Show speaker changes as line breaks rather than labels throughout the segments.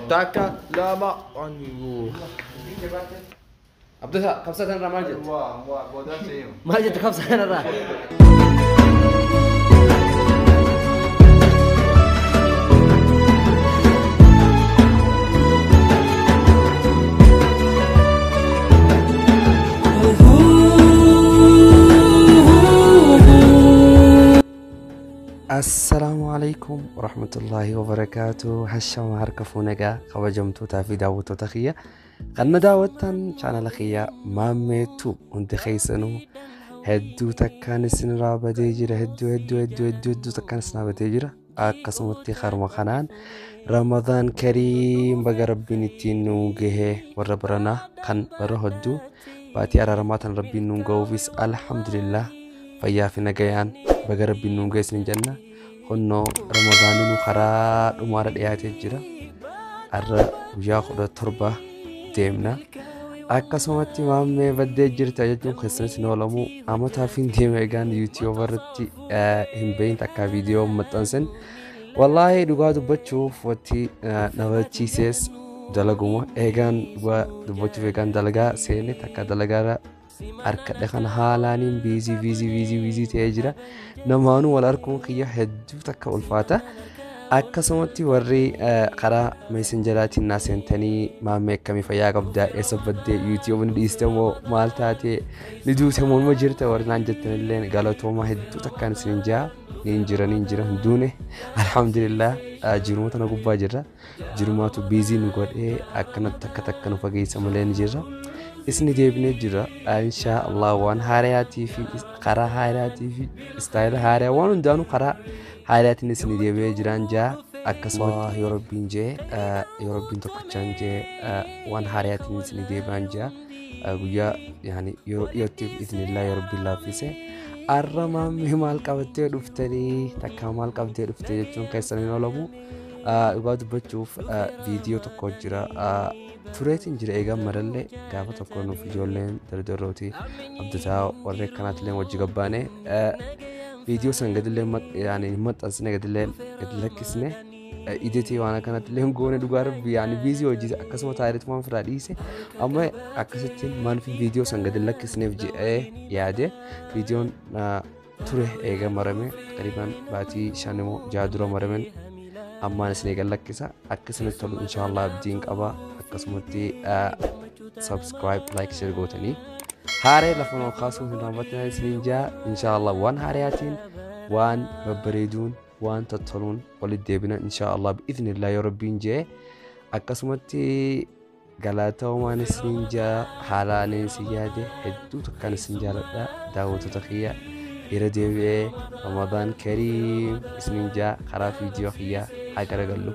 Taka lama. Aduh. Abdul kabsatan ra maal jettu?
Waa boodaa seeyyu.
Maal jettu kabsatan ra? Assalamualaikum warahmatullahi wabarakatuh. Hasham harkafu nagaa kabajamtoota fi daawwattoota kiyya kan na daawwattan chaanala kiyya Maammeetu hundi keessanuu hedduu takkaan isin raabadee jira hedduu takkaan isin raabadee jira akkasumatti harma kanaan Ramadaan Kariim baga Rabbiin ittiin nu gahee warra baranaa kan bara hedduu baatii araaramaa tan Rabbiin nu ga'uufis alhamdulillah fayyaa fi nagayaan baga Rabbiin nu geessin jenna. Kunno Ramadaaninu karaa dhumaara dhiyaatee jira. Arra guyyaa 17 deemna. Akkasumatti maammee baddee jirta jechuun keessanis ni oolamu. Amataaf hin deeme egaan YouTube irratti hin beeyin takka viidiyoo maxxansan. Wallaahi dhugaa dubbachuuf wanti na barsiises dalaguma egaan dubbachuuf egaan dalagaa seene takka dalagaara arkadhe kana haalaaniin biizii ta'ee jira. Namaanuu wal arguun kiyya hedduu takka ulfaata. Akkasumatti warri karaa meesenjaraatiin naa seentanii maammee akkamii fayyaa qabdaa eessa baddee YouTube ni dhiiste moo maal taatee ni duute moo ma jirta warri naan jettanillee galatooma hedduu takkaan isin jaa niin jira hin duune alhamdulillah jiruma tana gubbaa jirra. Jirumaatu biizii nu godhee akkanatti takka nu fageessa malee ni jirra. Isni deebinee jira insha Allah waan haariyaatii fi karaa haariyaatii fi istaayila haariyaa waan hundaanuu karaa haariyaatiin isni deebinee jiran jaa akkasumatti yoo Rabbiin jee yoo Rabbiin tokkochaan jee waan haariyaatiin isni deebi'an jaa guyyaa yaani yeroo dhiyootti idnillah yoo Rabbiin laaffise arra maammee maal qabattee dhuftanii takka maal qabdee dhuftee jechuun keessan hin oolamu. Dhugaa dubbachuuf viidiyoo tokko jira. Tureetiin jira eegan marallee gaafa tokko nuuf ijoolleen dardarrooti abdataa warree kanaatillee wajji gabbaane viidiyoo san gadillee yaani maxxansine gadillee gadi lakkisne ideetii waan kanaatillee goone dhugaa rabbi yaani viidiyoo hojii akkasuma taariitu waan firaa dhiise amma akkasittiin maaliif viidiyoo san gadi lakkisneef jedhee yaade viidiyoon ture eegan marame qariban baatii 5 moo 6 dura maramen ammaan isin eegan lakkisa akkasumatti tolu inshallah abdiin qaba. Akkasumatti subscribe like share gootanii haaree lafa noo kaasuu hin raawwatin isiniin jaa inshallah waan haariyaatiin waan babbareeduun waan tottoluun walitti deebina inshallah bi'idhnillah yoo Rabbiin jee akkasumatti galatoomaan isiniin jaa haalaaleen si yaade hedduu takkaan isin jaaladha daawwattoota kiyya irra deebi'ee Ramadaan Kariim isiniin jaa karaa viidiyoo kiyya haa garagallu.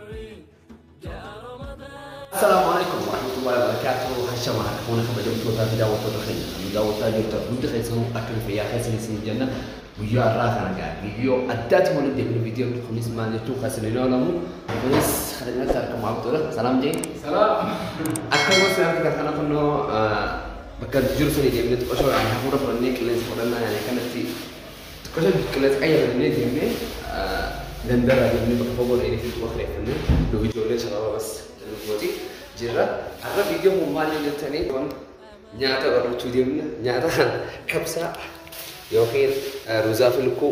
Assalamualaikum warahmatullahi wabarakatuh. Hasham harkafuuna kabajamtoota fi daawwattoota keenya daawwataa jirtu hundi keessanuu akka fayyaa keessan isin jenna guyyaa irraa kana gaa viidiyoo addaatti walitti deebinu viidiyoon kunis maal jechuun kasin hin oolamu kunis kadhannatti argamu abdula salaam jee salaam akkuma seeraan kana kunnoo bakka jiru sanii deemnee xiqqoo ani hafuura fudhannee qilleensa fudhannaa yaani kanatti xiqqoo qilleensa qayyadannee deemnee dandara deemnee bakka fagoo dheerii fi xiqqoo kireeffannee nu ijoollee sababa bas Boti jira arra video maal jettanii waan nyaata barachuu deemna nyaata kabsa yookiin ruuzaa filkuu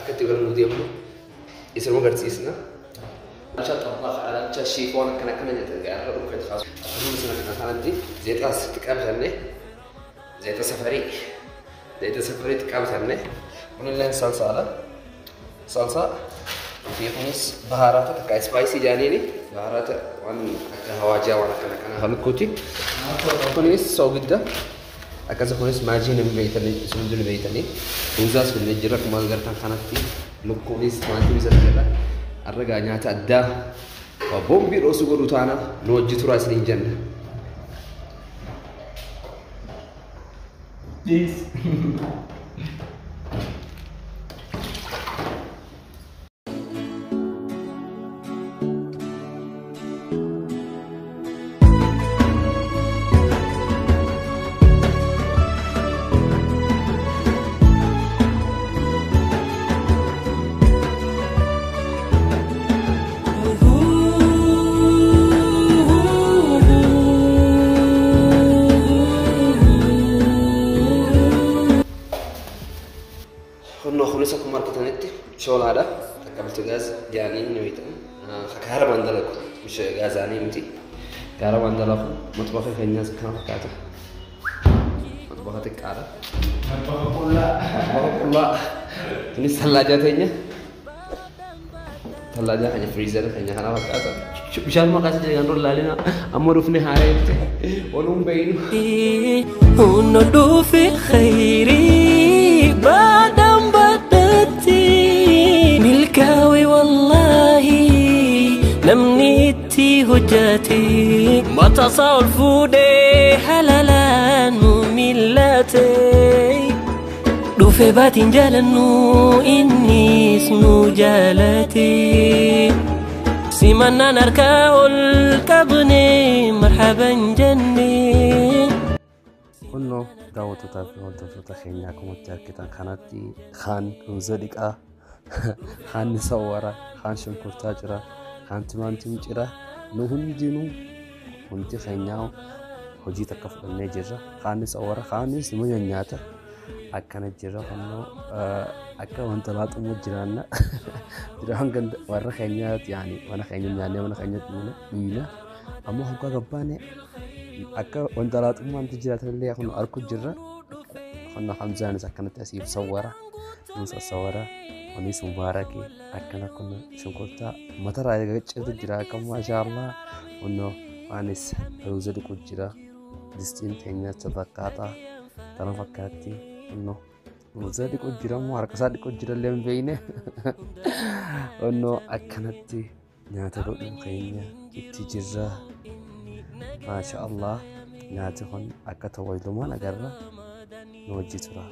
akkatti galuu deemnu isuma garsiisna. Acha tapha alacha shifoon kana nyaatan gaara dhufee taas akkasumas sana kanatti zeetaas tiqabsanne zeeta safarii tiqabsanne kunilleen salsa في خمس بهارات تكاي سبايسي جانيني بهارات وان هواجا وانا كنا خلكوتي كونيس سوغدا اكاز كونيس ماجين بيتني سندل بيتني وزاس بالنجرك ما غيرتن خنتي لكونيس مانتي بيزلا الرغا نياتا ادا وبومبي روسو غروتانا نوجي تراس نينجن بليز شغل هذا تكملت غاز يعني نويت كهرباء عندك مش غاز يعني متي كهرباء عندك مطبخ في الناس كم كاتب مطبخك على مطبخ كلها ini ثلاجة ثلاجة hanya freezer hanya hana kata bisa makasih jangan roll lalina amorufni haret ولون بين
ونضو في خيري بعد بدتي ملكاوي والله نمنيتي هجاتي ما تصور فودي حلالا مملاتي في بات جالنو إني اسمو جالتي سيمنا نركاو الكبني مرحبا جني
كنو دعوة تافي والدفو تخينيكم التاكيتان خانتي خان روزدك خان نصورة خان شنكور تاجرة خان تمان تمجرة نهن دينو كنتي خينياو هجي تكفل النجرة خان نصورة خان نسمو ينياتا أكنت جرا خنو أكا وانت لا تموت جرانا جران كنت ورا خينيات يعني وانا خينيات يعني وانا خينيات مينا أما هم كعبانة أكا وانت لا تموت جرا تللي خنو أركض جرا خنو حمزة نس أكنت تأسيب صورة نس صورة ونيس مباركي أكنا كنا شنقولتا متى رأيك جرا كم ما شاء الله ونو وانيس روزة كجرا دستين تينيا تذكرتا ترى فكرتي إنه وزادك أجرا مارك صادق أجرا لين بينه إنه أكنتي ناتلو مخينة تجرا ما شاء الله ناتهون أكتويلو ما نجرا نوجي ترى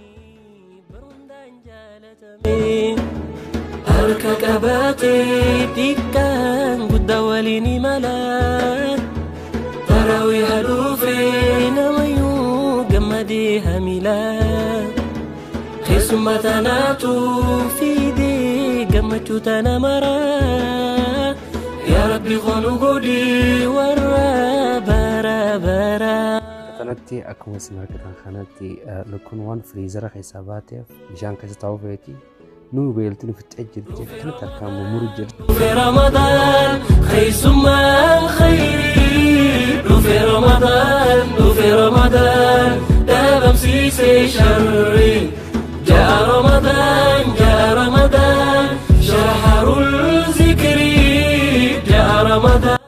أركباتي تكان قد وليني ملاك تراوي هدوفين جمدي هميلا خيسما تناتو في دي جمتو تنمرا يا ربي خونو قولي ورا برا برا
خانتي أكون سمعت عن خانتي لكون وان فريزر حساباتي مشان كذا توفيتي نو بيلتني في التأجيل كنت أركام مرجل
في رمضان خيسما خيري في رمضان في رمضان دابم سيسي شري جاء رمضان شهر الذكر جاء رمضان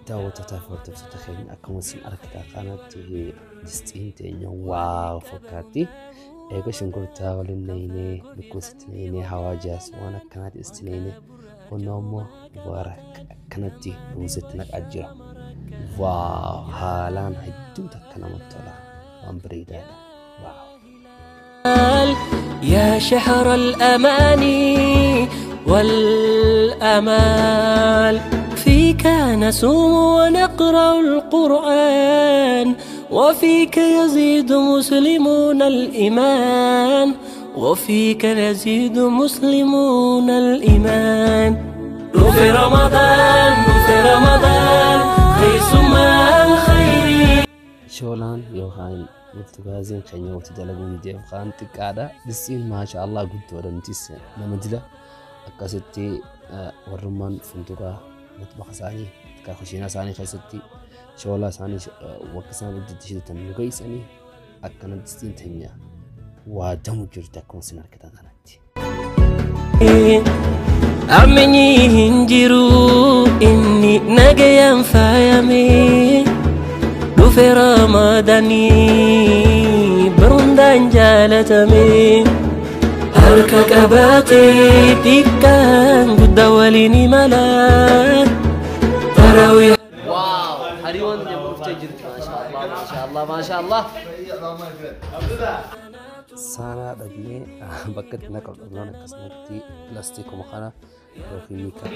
دعوة تافر تفتخين أكون سن أركتا خانتي دستين تينيو واو فكاتي إيقا شنقرتا ولنيني لكوستنيني هواجاس وانا كانت استنيني ونومو بارك كانتي روزتنك أجرا واو هالان هدو تكنا مطلع وانبريدا واو
يا شهر الأماني والأمال فيك نسوم ونقرأ القرآن وفيك يزيد مسلمون الإيمان وفيك يزيد مسلمون الإيمان في رمضان خيسما الخير
شولان يوهان متغازين خينيو تدلقون ديو خان تقادا دسين ما شاء الله قلت ورمتيس نمدلا أكاستي ورمان فندقا مطبخ ساني كاخشينا ساني خيستي شولا ساني وكسان بدي تشيدتن نغي ساني أكنا دسين تنيا ودمو جرتكم سنار كتان خانتي
أمني هنجرو إني نجيم فايمي في رمضاني برندان جالتمي أركباتي تكان قد وليني ملاك تراوي
واو حريون جمهور تجري ما شاء الله ما شاء الله سانا دقني بكت نقل أبناء كسنتي بلاستيك ومخانا وخيميكا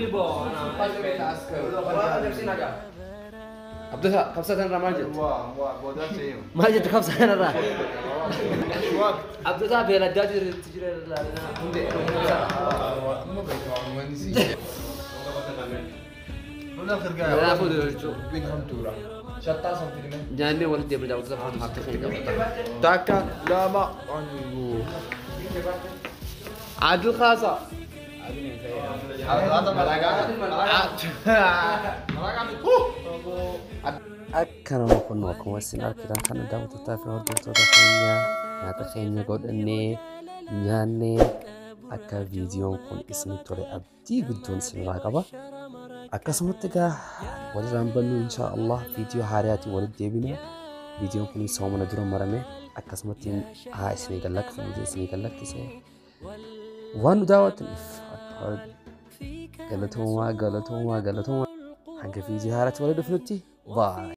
عبد الله خمسة أنا ماجد ماجد خمسة أنا عبد الله بيلا دادي تجري لا ما بيتوان لا أخذ بين خمتورة شتى سنتين جاني ولد يبرد عبد الله فاطمة تخيل تاكا لا ما عدل خاصة أكنا ما كنا وكم السنة كده كنا دعوة تتافه وردوتو تفنيا ناتخيني قد إني نياني أكا فيديو كون اسمي تولي أبدي بدون سنة قبا أكا سمتك ولدان بنو إن شاء الله فيديو حارياتي ولد ديبنا فيديو كوني سومنا درو مرمي أكا سمتين اسمي قلق فمجي اسمي قلق تسي وانو دعوة قلتهم حنك فيديو حارات ولد فنتي باي